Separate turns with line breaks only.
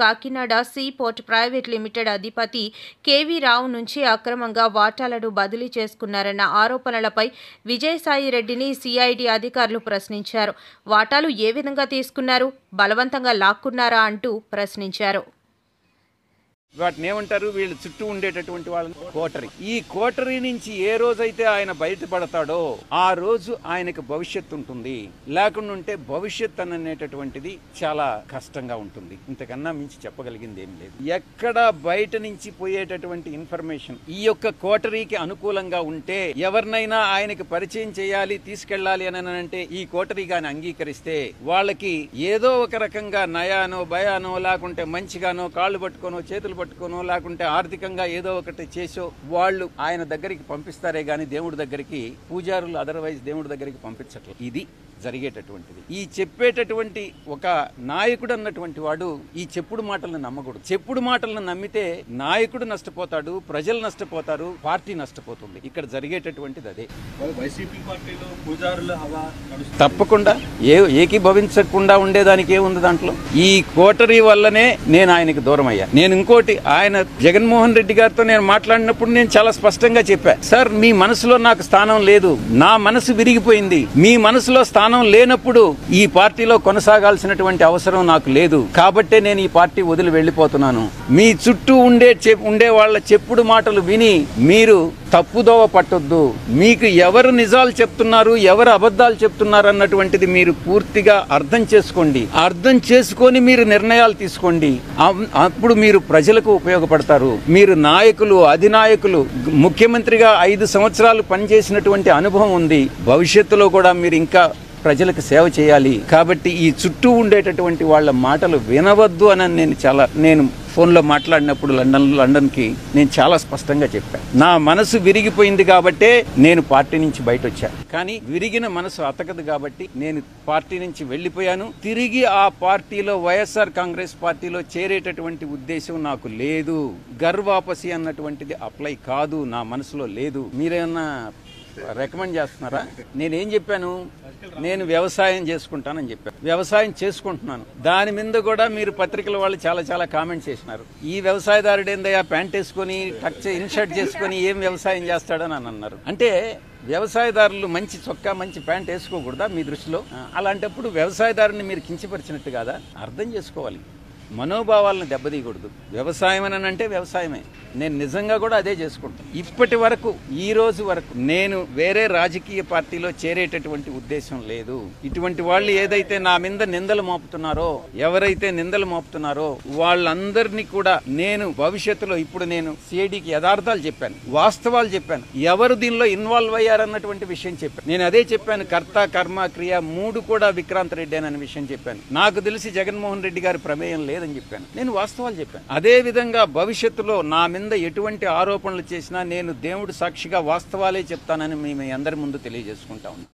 Kakinada see port private limited అధిపతి KV రావు నుంచి అక్రమంగా వాటాలను బదిలీ చేసుకున్నారన్న ఆరోపణలపై విజయసాయిరెడ్డిని సిఐడి అధికారులు ప్రశ్నించారు. వాటాలు ఏ విధంగా తీసుకున్నారు, బలవంతంగా లాక్కున్నారా అంటూ ప్రశ్నించారు.
వాటిని ఏమంటారు, వీళ్ళు చుట్టూ ఉండేటటువంటి వాళ్ళని కోటరీ. ఈ కోటరీ నుంచి ఏ రోజైతే ఆయన బయటపడతాడో ఆ రోజు ఆయనకు భవిష్యత్తు ఉంటుంది. లేకుండా ఉంటే భవిష్యత్ అనేటటువంటిది చాలా కష్టంగా ఉంటుంది. ఇంతకన్నా మించి చెప్పగలిగింది ఏం లేదు. ఎక్కడ బయట నుంచి పోయేటటువంటి ఇన్ఫర్మేషన్ ఈ యొక్క కోటరీకి అనుకూలంగా ఉంటే ఎవరినైనా ఆయనకి పరిచయం చేయాలి, తీసుకెళ్లాలి అని అంటే ఈ కోటరీ గాని అంగీకరిస్తే వాళ్ళకి ఏదో ఒక రకంగా నయానో భయానో లేకుంటే మంచిగానో కాళ్ళు పట్టుకోనో చేతులు పట్టుకోనో లేకుంటే ఆర్థికంగా ఏదో ఒకటి చేసో వాళ్ళు ఆయన దగ్గరికి పంపిస్తారే గాని దేవుడి దగ్గరికి పూజారులు అదర్వైజ్ దేవుడి దగ్గరికి పంపించట్లేదు. ఇది జరిగేటటువంటిది. ఈ చెప్పేటటువంటి ఒక నాయకుడు అన్నటువంటి వాడు ఈ చెప్పుడు మాటలను నమ్మకూడదు. చెప్పుడు మాటలను నమ్మితే నాయకుడు నష్టపోతాడు, ప్రజలు నష్టపోతారు, పార్టీ నష్టపోతుంది. ఇక్కడ జరిగేటటువంటిది అదే.
వైసీపీ పార్టీలో పూజారుల హవా
తప్పకుండా ఏకీభవించకుండా ఉండేదానికి ఏముంది దాంట్లో. ఈ కోటరీ వల్లనే నేను ఆయనకి దూరం అయ్యా. నేను ఇంకోటి, ఆయన జగన్మోహన్ రెడ్డి గారితో నేను మాట్లాడినప్పుడు నేను చాలా స్పష్టంగా చెప్పా, సార్ మీ మనసులో నాకు స్థానం లేదు, నా మనసు విరిగిపోయింది, మీ మనసులో స్థానం లేనప్పుడు ఈ పార్టీలో కొనసాగాల్సినటువంటి అవసరం నాకు లేదు, కాబట్టే నేను ఈ పార్టీ వదిలి వెళ్లిపోతున్నాను. మీ చుట్టూ ఉండే వాళ్ళ చెప్పుడు మాటలు విని మీరు తప్పుదోవ పట్టొద్దు. మీకు ఎవరు నిజాలు చెప్తున్నారు, ఎవరు అబద్ధాలు చెప్తున్నారు అన్నటువంటిది మీరు పూర్తిగా అర్థం చేసుకోండి. అర్థం చేసుకొని మీరు నిర్ణయాలు తీసుకోండి. అప్పుడు మీరు ప్రజలకు ఉపయోగపడతారు. మీరు నాయకులు, అధినాయకులు, ముఖ్యమంత్రిగా 5 సంవత్సరాలు పనిచేసినటువంటి అనుభవం ఉంది. భవిష్యత్తులో కూడా మీరు ఇంకా ప్రజలకు సేవ చేయాలి. కాబట్టి ఈ చుట్టూ ఉండేటటువంటి వాళ్ళ మాటలు వినవద్దు అని నేను ఫోన్లో మాట్లాడినప్పుడు లండన్కి నేను చాలా స్పష్టంగా చెప్పాను. నా మనసు విరిగిపోయింది కాబట్టే నేను పార్టీ నుంచి బయట వచ్చాను. కానీ విరిగిన మనసు అతకదు కాబట్టి నేను పార్టీ నుంచి వెళ్లిపోయాను. తిరిగి ఆ పార్టీలో వైఎస్ఆర్ కాంగ్రెస్ పార్టీలో చేరేటటువంటి ఉద్దేశం నాకు లేదు. గర్వాపసి అన్నటువంటిది అప్లై కాదు, నా మనసులో లేదు. మీరేమన్నా రికమెండ్ చేస్తున్నారా? నేనేం చెప్పాను, నేను వ్యవసాయం చేసుకుంటానని చెప్పాను. వ్యవసాయం చేసుకుంటున్నాను. దాని మీద కూడా మీరు పత్రికల వాళ్ళు చాలా కామెంట్స్ చేసినారు. ఈ వ్యవసాయదారుడు ఏందయ్యా ప్యాంట్ వేసుకొని టచ్ ఇన్షర్ట్ చేసుకుని ఏం వ్యవసాయం చేస్తాడని అన్నారు. అంటే వ్యవసాయదారులు మంచి చొక్కా మంచి ప్యాంట్ వేసుకోకూడదా మీ దృష్టిలో? అలాంటప్పుడు వ్యవసాయదారుని మీరు కించపరిచినట్టు కాదా? అర్థం చేసుకోవాలి. మనోభావాలను దెబ్బతీయకూడదు. వ్యవసాయం అని అంటే వ్యవసాయమే. నేను నిజంగా కూడా అదే చేసుకుంటాను. ఇప్పటి వరకు, ఈ రోజు వరకు నేను వేరే రాజకీయ పార్టీలో చేరేటటువంటి ఉద్దేశం లేదు. ఇటువంటి వాళ్ళు ఏదైతే నా మీద నిందలు మోపుతున్నారో, ఎవరైతే నిందలు మోపుతున్నారో వాళ్ళందరినీ కూడా నేను భవిష్యత్తులో, ఇప్పుడు నేను సిఐడికి యథార్థాలు చెప్పాను, వాస్తవాలు చెప్పాను, ఎవరు దీనిలో ఇన్వాల్వ్ అయ్యారన్నటువంటి విషయం చెప్పాను. నేను అదే చెప్పాను, కర్త కర్మ క్రియ 3 కూడా విక్రాంత్ రెడ్డి అనే విషయం చెప్పాను. నాకు తెలిసి జగన్మోహన్ రెడ్డి గారి ప్రమేయం లేదని చెప్పాను. నేను వాస్తవాలు చెప్పాను. అదే విధంగా భవిష్యత్తులో నా మీద ఎటువంటి ఆరోపణలు చేసినా నేను దేవుడు సాక్షిగా వాస్తవాలే చెప్తానని మీ అందరి ముందు తెలియజేసుకుంటా ఉన్నాను.